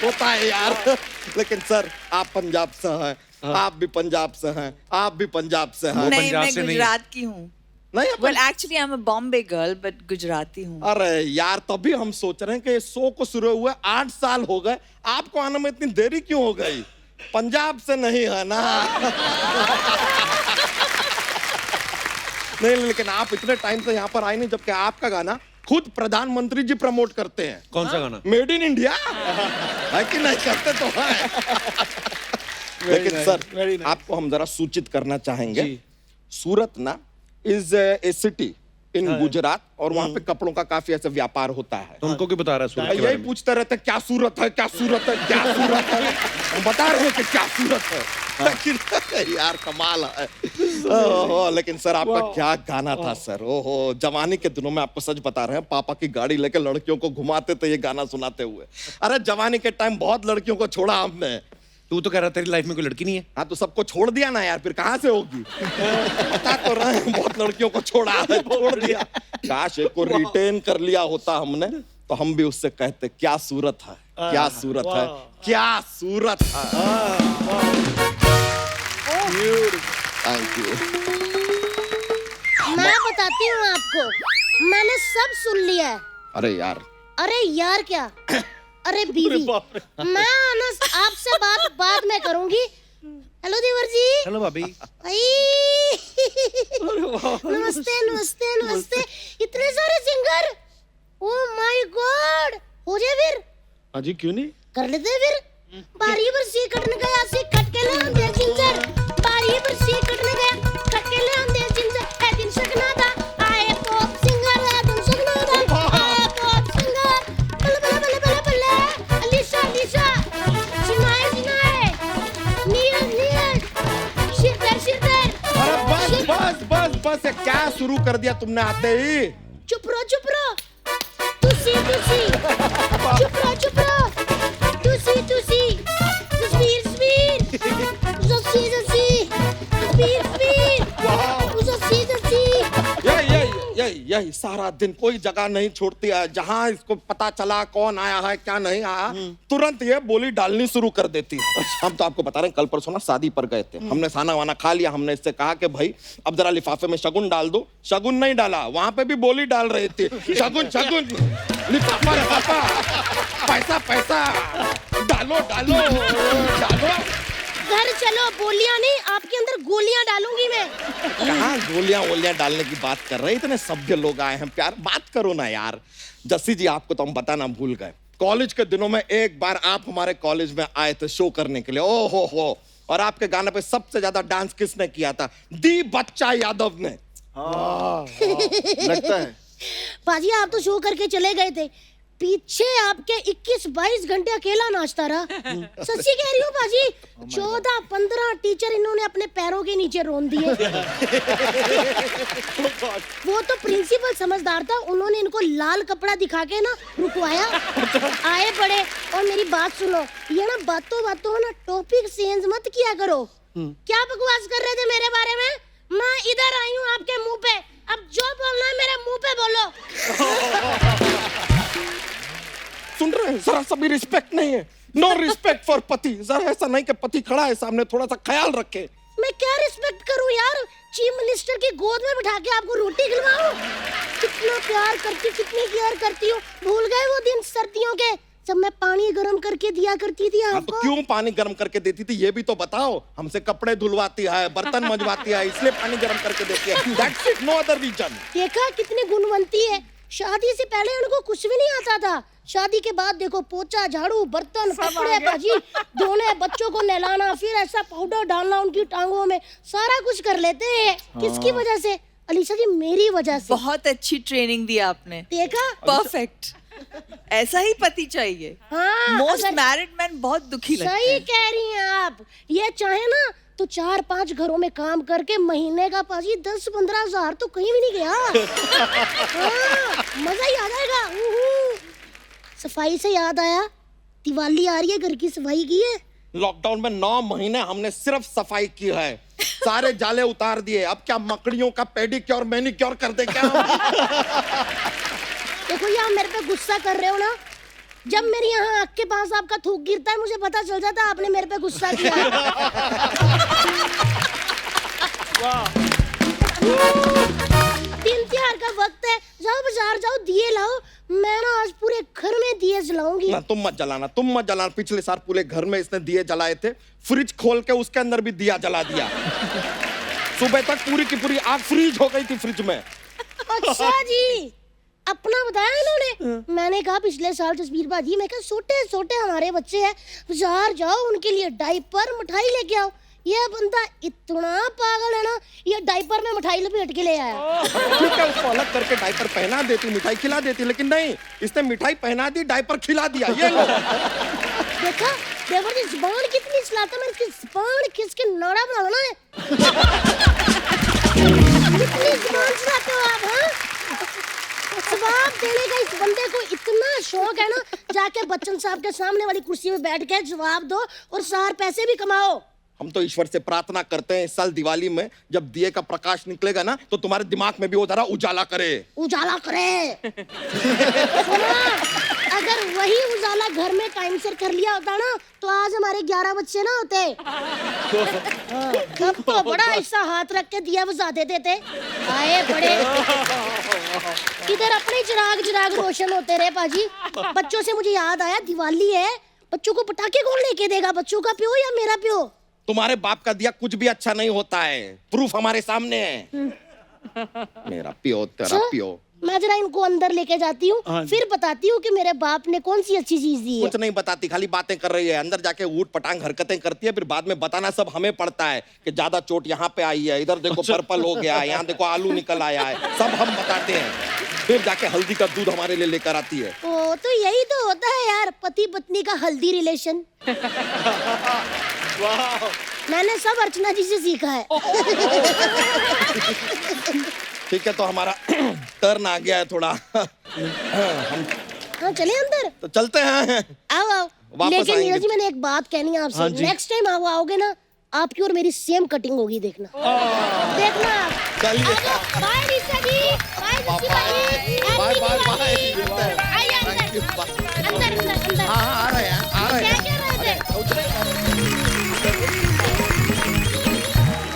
होता है यार। लेकिन सर आप पंजाब से हैं, आप भी पंजाब से हैं, आप भी पंजाब से हैं। नहीं, मैं गुजरात की हूँ। नहीं Well, actually, I'm a Bombay girl, but Gujarati हूँ। अरे यार, तभी हम सोच रहे हैं कि शो को शुरू हुए 8 साल हो गए, आपको आने में इतनी देरी क्यों हो गई? पंजाब से नहीं है ना? नहीं, लेकिन आप इतने टाइम से यहाँ पर आए नहीं, जबकि आपका गाना खुद प्रधानमंत्री जी प्रमोट करते हैं। कौन सा गाना? मेड इन इंडिया है कि नहीं? करते तो है। लेकिन सर आपको हम जरा सूचित करना चाहेंगे, सूरत ना is a city in Gujarat और वहाँ पे कपड़ों का काफी ऐसे व्यापार होता है। तो उनको क्यों बता रहा है सूरत के यही बारे में? पूछते रहते क्या सूरत है, क्या सूरत है, क्या सूरत है। हम बता रहे हैं कि क्या सूरत है। लेकिन यार कमाल है। ओहो, लेकिन सर आपका क्या गाना था सर। ओहो, जवानी के दिनों में आपको सच बता रहे हैं, पापा की गाड़ी लेके लड़कियों को घुमाते थे ये गाना सुनाते हुए। अरे जवानी के टाइम बहुत लड़कियों को छोड़ा हमने। तू तो कह रहा तेरी लाइफ में कोई लड़की नहीं है। हाँ तो सबको छोड़ दिया ना यार, फिर कहाँ से होगी। बता तो रहे हैं बहुत लड़कियों को छोड़ा है, छोड़ दिया। काश एक को रिटेन कर लिया होता हमने तो हम भी उससे कहते क्या सूरत है, क्या सूरत है, क्या सूरत है। Thank you. मैं बताती हूँ आपको, मैंने सब सुन लिया है। अरे यार, अरे यार क्या, अरे बीवी, मैं ना आपसे बात बाद में करूंगी। हेलो देवर जी। हेलो भाभी। नमस्ते नमस्ते नमस्ते। इतने सारे सिंगर, ओह माय गॉड। हो जाए फिर। हाँ जी, क्यों नहीं कर लेते फिर। बारी पर सी कटने गया, सी कट के ले हम दे जिंजर। बारी पर सी कटने गया, कट के ले हम दे जिंजर। ए दिन सकना था आए पॉप सिंगर, ए दिन सकना था आए पॉप सिंगर। बल्ले बल्ले बल्ले बल्ले बल्ले। अलीशा अलीशा, सिनाए सिनाए, नीरज नीरज, शिरदर शिरदर। अरे बस बस बस बस, ये क्या शुरू कर दिया तुमने आते ही। चुप रहो चुप रहो। तुसी तुसी, चुप रहो चुप रहो। तुसी तुसी, तस्वीर तस्वीर, जस्सी जस्सी, तस्वीर तस्वीर, जस्सी जस्सी। यही सारा दिन कोई जगह नहीं छोड़ती है, जहाँ इसको पता चला कौन आया है क्या नहीं आया तुरंत ये बोली डालनी शुरू कर देती है। हम तो आपको बता रहे हैं, कल परसों ना शादी पर गए थे, हमने खाना वाना खा लिया। हमने इससे कहा कि भाई अब जरा लिफाफे में शगुन डाल दो। शगुन नहीं डाला, वहां पे भी बोली डाल रही थी। शगुन शगुन, लिफाफा लिफाफा, पैसा पैसा, डालो डालो डालो। घर चलो, बोलियां नहीं, आपके अंदर गोलियां डालूंगी मैं। कहाँ गोलियां वोलियां डालने की बात कर रहे हैं, इतने सभ्य लोग आए हैं। प्यार बात करो ना यार। जस्सी जी आपको तो हम बताना भूल गए, कॉलेज के दिनों में एक बार आप हमारे कॉलेज में आए थे शो करने के लिए। ओ हो, और आपके गाने पे सबसे ज्यादा डांस किसने किया था? दी बच्चा यादव ने। लगता है पाजी आप तो शो करके चले गए थे, पीछे आपके 21-22 घंटे अकेला नाचता रहा। सच्ची कह रही हूँ पाजी, 14-15 टीचर इन्होंने अपने पैरों के नीचे रोन दिए। वो तो प्रिंसिपल समझदार था, उन्होंने इनको लाल कपड़ा दिखा के ना रुकवाया। आए बड़े, और मेरी बात सुनो, ये ना बातों बातों ना टॉपिक चेंज मत किया करो। क्या बकवास कर रहे थे मेरे बारे में? मैं इधर आई हूँ आपके मुंह पे, अब जो बोलना है मेरे मुंह पे बोलो। सुन रहे हैं, जरा सा भी रिस्पेक्ट नहीं है। नो रिस्पेक्ट फॉर पति। जरा ऐसा नहीं कि पति खड़ा है सामने, थोड़ा सा ख्याल रखे। मैं क्या रिस्पेक्ट करूं यार, चीफ मिनिस्टर की गोद में बिठा के आपको रोटी खिलवाऊं? कितना प्यार करती, कितनी केयर करती हूँ। भूल गए वो दिन सर्दियों के जब मैं पानी गर्म करके दिया करती थी आपको? तो क्यों पानी गर्म करके देती थी ये भी तो बताओ। हमसे कपड़े धुलवाती है, बर्तन मंजवाती है, इसलिए पानी गर्म करके देती है। That's it, no other reason। देखा कितनी गुणवंती है। शादी से पहले उनको कुछ भी नहीं आता था, शादी के बाद देखो पोछा झाड़ू बर्तन कपड़े भाजी धोने, बच्चों को नहलाना, फिर ऐसा पाउडर डालना उनकी टांगों में, सारा कुछ कर लेते हैं। किसकी वजह से? अलीशा जी मेरी वजह से। बहुत अच्छी ट्रेनिंग दी आपने। देखा, परफेक्ट। ऐसा ही पति चाहिए। हाँ, मोस्ट मैरिड मैन बहुत दुखी लगते हैं। सही कह रही हैं आप। ये चाहे ना तो 4-5 घरों में काम करके महीने का पाजी 10-15 हजार तो कहीं भी नहीं गया। हाँ, मजा ही आ जाएगा। सफाई से याद आया, दिवाली आ रही है, घर की सफाई की है? लॉकडाउन में 9 महीने हमने सिर्फ सफाई की है, सारे जाले उतार दिए। अब क्या मकड़ियों का पेडिक्योर मैनिक्योर कर दे क्या? देखो ये आप मेरे पे गुस्सा कर रहे हो ना, जब मेरे यहाँ आँख के पास आपका थूक गिरता है मुझे पता चल जाता है आपने मेरे पे गुस्सा किया। दिन त्योहार का वक्त है, जाओ बाजार जाओ, दिए लाओ। मैं ना आज पूरे घर में दिए जलाऊंगी। ना तुम मत जलाना। पिछले साल पूरे घर में इसने दिए जलाए थे, फ्रिज खोल के उसके अंदर भी दिया जला दिया। सुबह तक पूरी की पूरी आग फ्रीज हो गई थी फ्रिज में। अच्छा जी, अपना बताया इन्होंने। मैंने कहा पिछले साल जसबीर बाजी, मैं कहा छोटे छोटे हमारे बच्चे हैं, बाजार जाओ उनके लिए डायपर मिठाई लेके आओ। ये बंदा इतना पागल है ना, ये डायपर में मिठाई लपेट के ले आया। ठीक है, उसको अलग करके डायपर पहना देती, मिठाई खिला देती, लेकिन नहीं, इसने मिठाई पहना दी, डायपर खिला दिया। ये लो। देखा देवर जी जुबान कितनी चलाता, मैं इसकी जुबान किसके नाड़ा बनाना है। कितनी जुबान चलाते हो आप, हाँ? जवाब देने का इस बंदे को इतना शौक है ना, जाके बच्चन साहब के सामने वाली कुर्सी में बैठ के जवाब दो और 4 पैसे भी कमाओ। हम तो ईश्वर से प्रार्थना करते हैं इस साल दिवाली में जब दिए का प्रकाश निकलेगा ना, तो तुम्हारे दिमाग में भी वो जरा उजाला करे। उजाला करे। सुना, अगर वही उजाला घर में टाइम से कर लिया होता ना, तो आज हमारे 11 बच्चे ना होते। तब तो बड़ा ऐसा हाथ रख के दिया बुझा देते थे। आए बड़े इधर अपने चिराग रोशन होते रहे पाजी। बच्चों से मुझे याद आया, दिवाली है, बच्चों को पटाखे कौन लेके देगा? बच्चों का प्यो या मेरा प्यो? तुम्हारे बाप का दिया कुछ भी अच्छा नहीं होता है, प्रूफ हमारे सामने है। मेरा प्यो तेरा प्यो। मैं जरा इनको अंदर लेके जाती हूँ, फिर बताती हूँ कि मेरे बाप ने कौन सी अच्छी चीज दी है। कुछ नहीं बताती, खाली बातें कर रही है। अंदर जाके ऊट पटांग हरकतें करती है, फिर बाद में बताना सब हमें पड़ता है कि ज्यादा चोट यहाँ पे आई है, इधर देखो पर्पल हो गया है, यहाँ देखो आलू निकल आया है, सब हम बताते हैं। फिर जाके हल्दी का दूध हमारे लिए लेकर आती है। ओ, तो यही तो होता है यार, पति पत्नी का हल्दी रिलेशन। मैंने सब अर्चना जी से सीखा है। ठीक है, तो हमारा टर्न आ गया है थोड़ा। हम हाँ चले अंदर, तो चलते हैं। आओ। वापस लेकिन आएंगे। नीरज जी, मैंने एक बात कहनी है आपसे। नेक्स्ट टाइम आप आओगे ना, आपकी और मेरी सेम कटिंग होगी, देखना। देखना आप। चलिए। बाय ऋषा जी, बाय ऋषि भाई, बाय। आइए अंदर। हाँ आ रहे हैं। क्या कह रहे थे?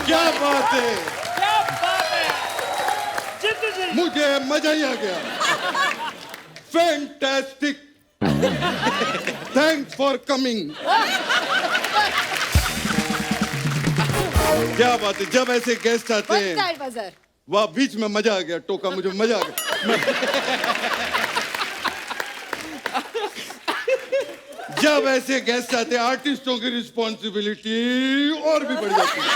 क्या बात है, मुझे मजा ही आ गया। Fantastic, thanks for coming. क्या बात है, जब ऐसे गेस्ट आते हैं, वाह, बीच में मजा आ गया। टोका, मुझे मजा आ गया। जब ऐसे गेस्ट आते हैं, आर्टिस्टों की रिस्पॉन्सिबिलिटी और भी बढ़ जाती है।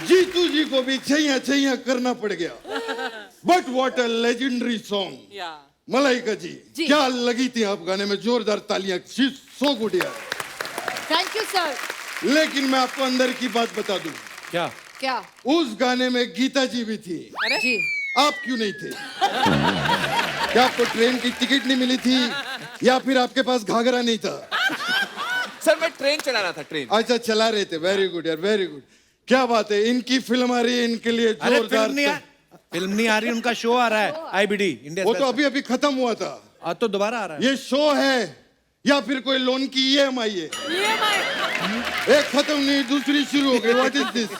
जीतू जी को भी छैया करना पड़ गया। But what a legendary song. Malaika ji, क्या लगी थी आप गाने में, जोरदार तालियां। सो गुड यार, थैंक यू सर। लेकिन मैं आपको अंदर की बात बता दूं। क्या? उस गाने में गीता जी भी थी। जी। आप क्यों नहीं थे? क्या आपको ट्रेन की टिकट नहीं मिली थी, या फिर आपके पास घाघरा नहीं था? सर मैं ट्रेन चला रहा था, ट्रेन। अच्छा, चला रहे थे। वेरी गुड यार, वेरी गुड। क्या बात है, इनकी फिल्म आ रही है, इनके लिए जोरदार। फिल्म नहीं आ रही, उनका शो आ रहा है, IBD इंडिया। वो तो अभी खत्म हुआ था, आज तो दोबारा आ रहा है। ये शो है या फिर कोई लोन की EMI है? एक खत्म नहीं, दूसरी शुरू हो गई। What is this?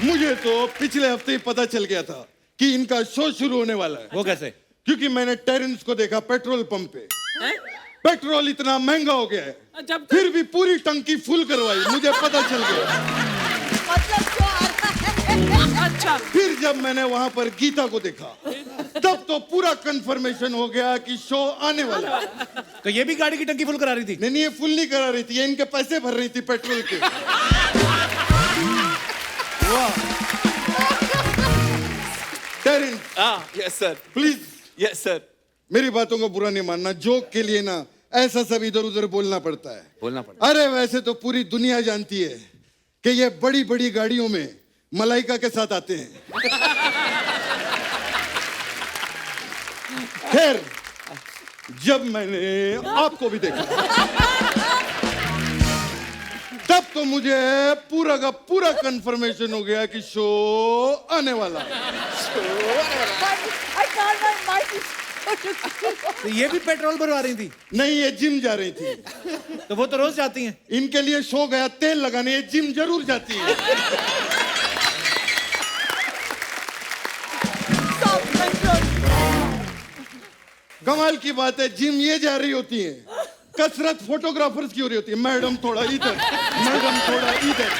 मुझे तो पिछले हफ्ते ही पता चल गया था कि इनका शो शुरू होने वाला है। वो कैसे? क्योंकि मैंने टेरेंस को देखा पेट्रोल पंप पे। पेट्रोल इतना महंगा हो गया है, फिर भी पूरी टंकी फुल करवाई। मुझे पता चल गया। मतलब शो आ रहा है। अच्छा। फिर जब मैंने वहां पर गीता को देखा, तब तो पूरा कंफर्मेशन हो गया कि शो आने वाला है। तो ये भी गाड़ी की टंकी फुल करा रही थी? नहीं, ये फुल नहीं करा रही थी, ये इनके पैसे भर रही थी पेट्रोल के। वाह। Terence, yes sir. Please. Yes sir. मेरी बातों को बुरा नहीं मानना, जोक के लिए ना ऐसा सब इधर उधर बोलना पड़ता है। बोलना पड़ता अरे वैसे तो पूरी दुनिया जानती है कि ये बड़ी बड़ी गाड़ियों में मलाइका के साथ आते हैं। खैर, जब मैंने आपको भी देखा, तब तो मुझे पूरा का पूरा कंफर्मेशन हो गया कि शो आने वाला है। तो ये भी पेट्रोल भरवा रही थी? नहीं, ये जिम जा रही थी। तो वो तो रोज जाती हैं। इनके लिए शो गया तेल लगाने, ये जिम जरूर जाती है। कमाल की बात है, जिम ये जा रही होती है, कसरत फोटोग्राफर्स की हो रही होती है। मैडम थोड़ा इधर, मैडम थोड़ा इधर।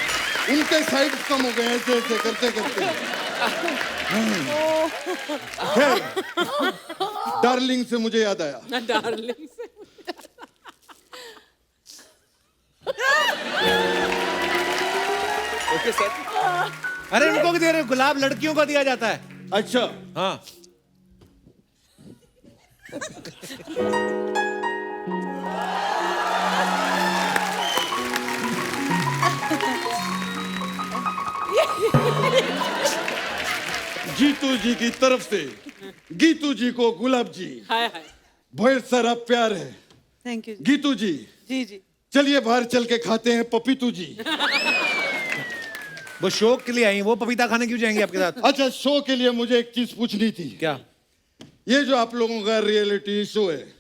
उनके साइड कम हो गए ऐसे ऐसे करते करते। डार्लिंग से मुझे याद आया। डार्लिंग से ओके सर। अरे उनको भी दे रहे हो, गुलाब लड़कियों को दिया जाता है। अच्छा हाँ जीतू जी की तरफ से गीतू जी को गुलाब जी। हाय हाय। बहुत सारा प्यार है थैंक यू गीतू जी। जी जी। चलिए बाहर चल के खाते हैं पपीतू जी। वो शौक के लिए आई हैं, वो पपीता खाने क्यों जाएंगे आपके साथ? अच्छा शो के लिए मुझे एक चीज पूछनी थी। क्या? ये जो आप लोगों का रियलिटी शो है,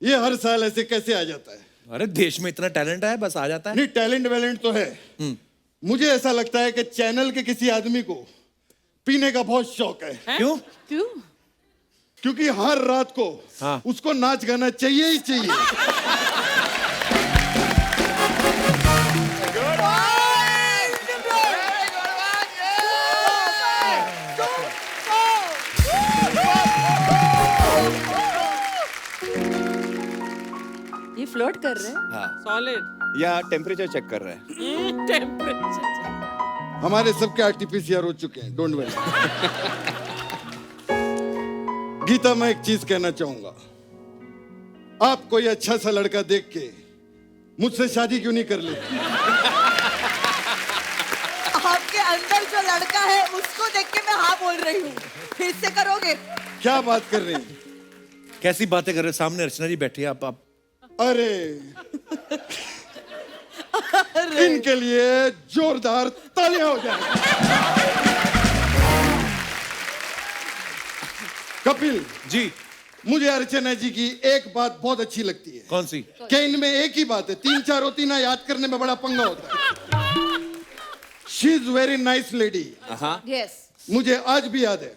ये हर साल ऐसे कैसे आ जाता है? अरे देश में इतना टैलेंट है, बस आ जाता है। नहीं टैलेंट वैलेंट तो है। मुझे ऐसा लगता है कि चैनल के किसी आदमी को पीने का बहुत शौक है। क्यों? क्यों? क्योंकि हर रात को हाँ। उसको नाच गाना चाहिए ही चाहिए। ये फ्लोट कर रहे हैं? हाँ सॉलिड। या टेम्परेचर चेक कर रहे हैं। टेम्परेचर। हमारे सबके आरटीपीसीआर हो चुके हैं, डोंट वरी। गीता मैं एक चीज कहना चाहूंगा, आप कोई अच्छा सा लड़का देख के मुझसे शादी क्यों नहीं कर लेती? आपके अंदर जो लड़का है उसको देख के मैं हाँ बोल रही हूँ, फिर से करोगे? क्या बात कर रही हैं? कैसी बातें कर रहे हो? सामने अर्चना जी बैठी है, आप अरे इनके लिए जोरदार तालियां हो जाए। कपिल जी। मुझे अर्चना जी की एक बात बहुत अच्छी लगती है। कौन सी? कि इनमें एक ही बात है, 3-4 होती ना, याद करने में बड़ा पंगा होता है। She is very nice lady. Yes. मुझे आज भी याद है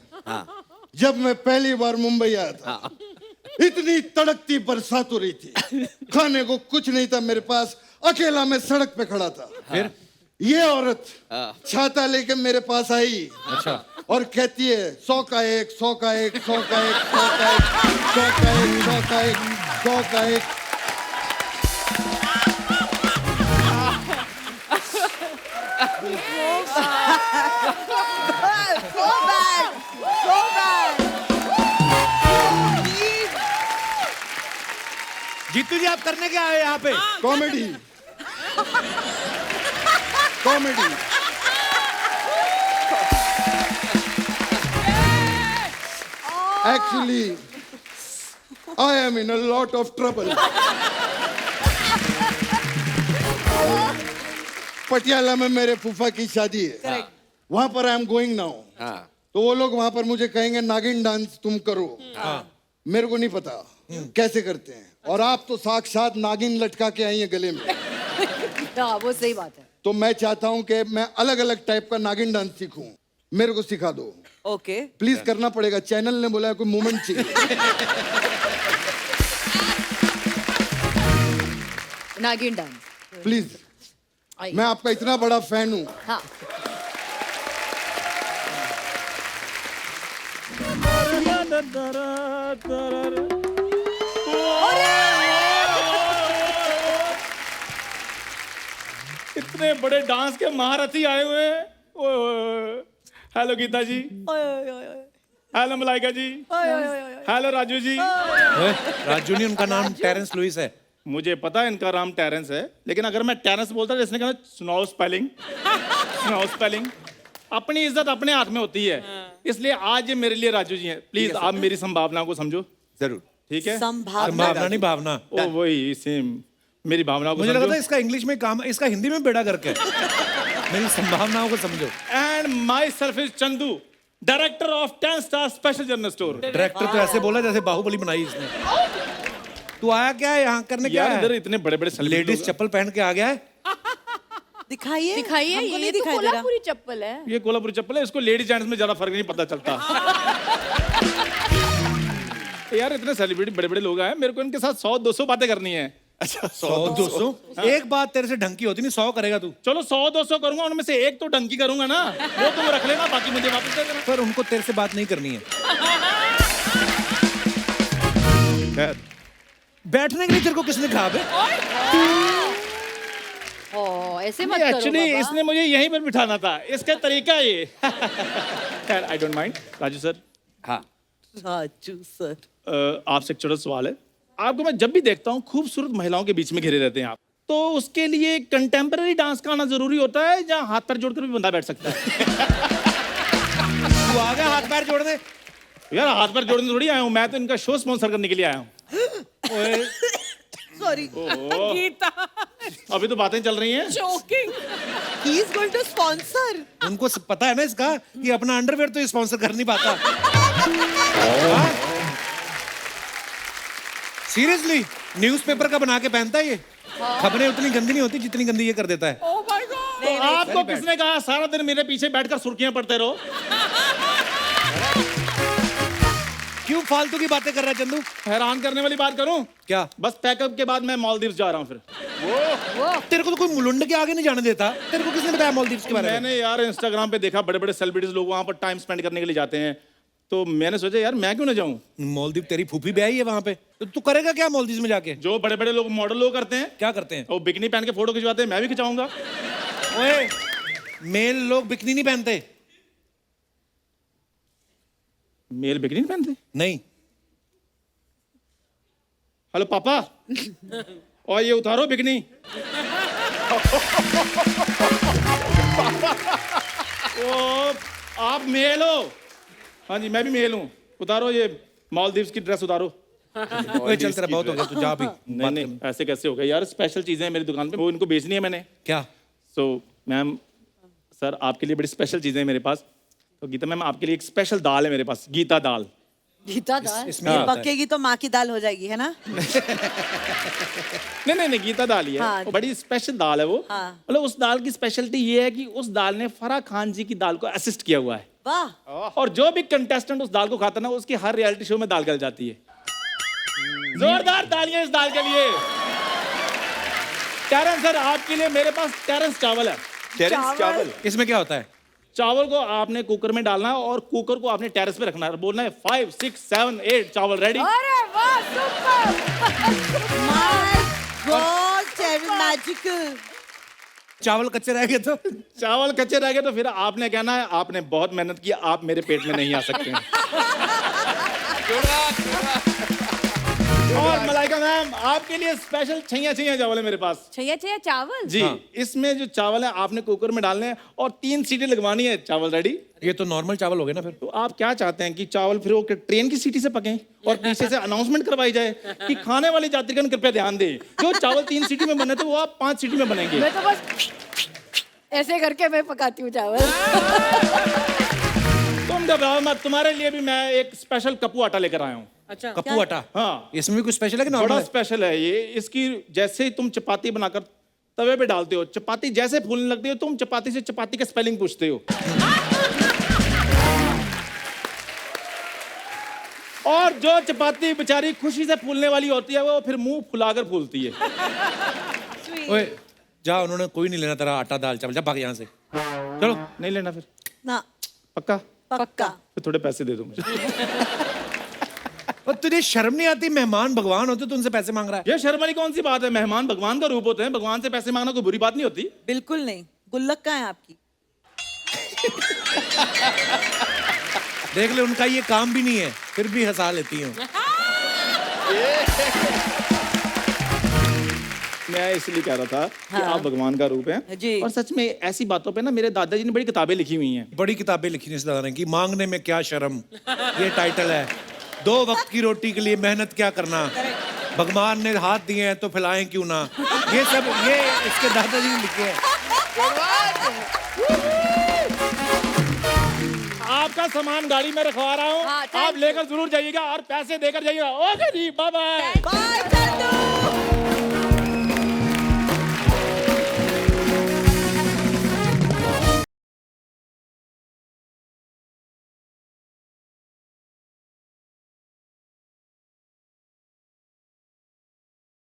जब मैं पहली बार मुंबई आया था, इतनी तड़कती बरसात हो रही थी, खाने को कुछ नहीं था मेरे पास, अकेला मैं सड़क पे खड़ा था। फिर ये औरत छाता लेके मेरे पास आई। अच्छा। और कहती है 100 का एक, 100 का एक, 100 का एक, 100 का एक, 100 का एक, 100 का एक, 100 का एक। So bad, so bad. Jitu जी, आप करने क्या आए यहाँ पे? Comedy comedy. Actually, I am in a lot of trouble. Patiala में मेरे फूफा की शादी है, वहां पर आई एम गोइंग नाउ। तो वो लोग वहां पर मुझे कहेंगे नागिन डांस तुम करो। मेरे को नहीं पता कैसे करते हैं, और आप तो साक्षात नागिन लटका के आई हैं गले में। हाँ, वो सही बात है। तो मैं चाहता हूं कि मैं अलग अलग टाइप का नागिन डांस सीखूं, मेरे को सिखा दो। ओके। प्लीज करना पड़ेगा, चैनल ने बोला है कोई मूवमेंट चाहिए। नागिन डांस प्लीज, मैं आपका इतना बड़ा फैन हूं। हाँ। इतने बड़े डांस के महारथी आए हुए हैं। हेलो गीता जी, हेलो मलाइका जी, हेलो राजू जी। राजू नहीं, उनका नाम टेरेंस लुइस है। मुझे पता है इनका नाम टेरेंस है, लेकिन अगर मैं टेरेंस बोलता तो इसने कहा सुनाओ स्पेलिंग, सुनाओ स्पेलिंग। अपनी इज्जत अपने हाथ में होती है, इसलिए आज ये मेरे लिए राजू जी हैं। प्लीज आप मेरी संभावना को समझो। जरूर। ठीक है? संभावना नहीं, भावना। ओ वही सेम, मेरी भावनाओं को मुझे लगा था समझो। इसका इंग्लिश में काम, इसका हिंदी में बेड़ा करके। मेरी संभावनाओं को समझो। And my self is Chandu, director of 10 star special general store. Director तो ऐसे बोला जैसे बाहुबली बनाई इसने। तू आया क्या है यहाँ करने? क्या यार है? इधर इतने बड़े बड़े लेडीज चप्पल पहन के आ गया है। दिखाइए, दिखाइए, हमको ये नहीं तो दिखाई दे रहा। कोल्हापुरी चप्पल है। ये कोल्हापुरी चप्पल है, इसको लेडीज जेंट्स में ज्यादा फर्क नहीं पता चलता। यार इतने सेलिब्रिटी बड़े बड़े लोग आए, मेरे को इनके साथ 100-200 बातें करनी है। अच्छा 100-200 एक बात तेरे से ढंकी होती नहीं, 100 करेगा तू। चलो 100-200 करूंगा, उनमें से एक तो डंकी करूंगा ना, वो तुम रख लेना, बाकी मुझे वापस दे देना। पर उनको तेरे से बात नहीं करनी है। बैठने के लिए तेरे को किसने कहा बे? ऐसे मत करो एक्चुअली बाबा। इसने मुझे यहीं पर बिठाना था, इसका तरीका ये। खैर I don't mind. Raju sir, हाँ राजू सर, आपसे एक छोटा सवाल है। आपको मैं जब भी देखता हूँ खूबसूरत महिलाओं के बीच में घिरे रहते हैं आप, तो उसके लिए कंटेम्पररी डांस का आना जरूरी होता है या हाथ पैर जोड़कर भी बंदा बैठ सकता है? तू आ गया हाथ पैर जोड़ने? यार हाथ पैर जोड़ने थोड़ी आया हूँ, मैं तो इनका शो स्पॉन्सर करने के लिए आया हूँ। सॉरी गीता, अभी तो बातें चल रही हैं। joking. He is going to sponsor. उनको पता है ना इसका कि अपना अंडरवेयर तो स्पॉन्सर कर नहीं पाता। सीरियसली न्यूज़पेपर का बना के पहनता है ये। खबरें उतनी गंदी नहीं होती जितनी गंदी ये कर देता है। Oh my God. तो आपको किसने कहा सारा दिन मेरे पीछे बैठकर सुर्खियां पढ़ते रहो? क्यों फालतू की बातें कर रहा है चंदू? हैरान करने वाली बात करूं क्या? बस पैकअप के बाद मैं मालदीव्स जा रहा हूं। फिर तेरे को तो कोई मुलुंड के आगे नहीं जाने देता। तेरे को किसने बताया मालदीव्स के बारे में? मैंने यार इंस्टाग्राम पे देखा बड़े बड़े सेलिब्रिटीज लोग वहां पर टाइम स्पेंड करने के लिए जाते हैं, तो मैंने सोचा यार मैं क्यों ना जाऊं। मालदीव तेरी फूफी ब्याही है वहां पे, तो तू करेगा क्या मालदीव में जाके? जो बड़े बड़े लोग मॉडल लोग करते हैं। क्या करते हैं? वो बिकनी पहन के फोटो खिंचवाते हैं, मैं भी खिंचाऊंगा। ओए, मेल लोग बिकनी नहीं पहनते। मेल बिकनी नहीं पहनते? नहीं। हेलो पापा, और ये उतारो बिकनी। ओ, आप मेल हो? हाँ जी मैं भी मेल हूँ। उतारो ये मालदीव्स की ड्रेस उतारो। ओए चल तेरा बहुत हो गया, तू जा भी। नहीं नहीं ऐसे कैसे हो गया यार, स्पेशल चीजें हैं मेरी दुकान पे, वो इनको बेचनी है मैंने। क्या? सो मैम सर आपके लिए बड़ी स्पेशल चीजें हैं मेरे पास। तो गीता मैम आपके लिए एक स्पेशल दाल है मेरे पास, गीता दाल। गीता दाल? इसमें हाँ। पकेगी तो माँ की दाल हो जाएगी, है ना? नहीं गीता दाल ही है। हाँ। वो बड़ी स्पेशल दाल है वो। हाँ। मतलब उस दाल की स्पेशलिटी ये है कि उस दाल ने फराह खान जी की दाल को असिस्ट किया हुआ है। वाह। और जो भी कंटेस्टेंट उस दाल को खाता ना, उसकी हर रियलिटी शो में दाल गल जाती है। जोरदार तालियां इस दाल के लिए। टेरेंस सर आपके लिए मेरे पास टेरेंस चावल है। टेरेस चावल? इसमें क्या होता है? चावल को आपने कुकर में डालना है और कुकर को आपने टेरेस पे रखना है। बोलना है 5, 6, 7, 8 चावल रेडी। अरे वाह सुपर। My God, magical. चावल कच्चे रह गए तो? चावल कच्चे रह गए तो फिर आपने कहना है आपने बहुत मेहनत की, आप मेरे पेट में नहीं आ सकते हैं। और मलाइका मैम आपके लिए स्पेशल छैया चावल है मेरे पास। छैया चावल? जी हाँ। इसमें जो चावल है आपने कुकर में डालने हैं और 3 सीटी लगवानी है, चावल रेडी। ये तो नॉर्मल चावल हो गए ना फिर। तो आप क्या चाहते हैं कि चावल फिर वो ट्रेन की सीटी से पकें और पीछे से अनाउंसमेंट करवाई जाए कि खाने वाले यात्रीगण कृपया ध्यान दें, जो चावल 3 सीटी में बने थे वो आप 5 सीटी में बनेंगे। मैं तो बस ऐसे करके मैं पकाती हूँ चावल। तुम घबराओ मत, तुम्हारे लिए भी मैं एक स्पेशल कप्पू आटा लेकर आया हूँ। अच्छा कप्पू आटा? हाँ इसमें भी कुछ स्पेशल है कि बड़ा नॉर्मल है? स्पेशल है ये। इसकी जैसे ही तुम चपाती बनाकर तवे पे डालते हो, चपाती जैसे फूलने लगती है, तुम चपाती से चपाती का स्पेलिंग पूछते हो। और जो चपाती बेचारी खुशी से फूलने वाली होती है वो फिर मुंह फुलाकर फूलती है। ओए जा, उन्होंने कोई नहीं लेना तेरा आटा दाल चावल, जा भाग यहाँ से। चलो। नहीं लेना फिर? ना। पक्का? पक्का। फिर थोड़े पैसे दे दो मुझे। और तुझे शर्म नहीं आती? मेहमान भगवान होते तो उनसे पैसे मांग रहा है। ये शर्म वाली कौन सी बात है? मेहमान भगवान का रूप होते हैं, भगवान से पैसे मांगना कोई बुरी बात नहीं होती। बिल्कुल नहीं। गुल्लक कहाँ है आपकी? देख ले, उनका ये काम भी नहीं है फिर भी हंसा लेती हूँ। मैं इसलिए कह रहा था कि आप भगवान का रूप हैं। जी। और सच में ऐसी बातों पे ना मेरे दादाजी ने बड़ी किताबें लिखी हुई हैं। बड़ी किताबें लिखी ने इस दादा ने कि मांगने में क्या शर्म, ये टाइटल है। 2 वक्त की रोटी के लिए मेहनत क्या करना, भगवान ने हाथ दिए हैं तो फैलाएं क्यों ना। ये सब ये इसके दादाजी ने लिखे हैं। आपका सामान गाड़ी में रखवा रहा हूँ, हाँ, आप लेकर जरूर जाइएगा और पैसे देकर जाइएगा। ओके जी, बाय बाय। बाय चंदू।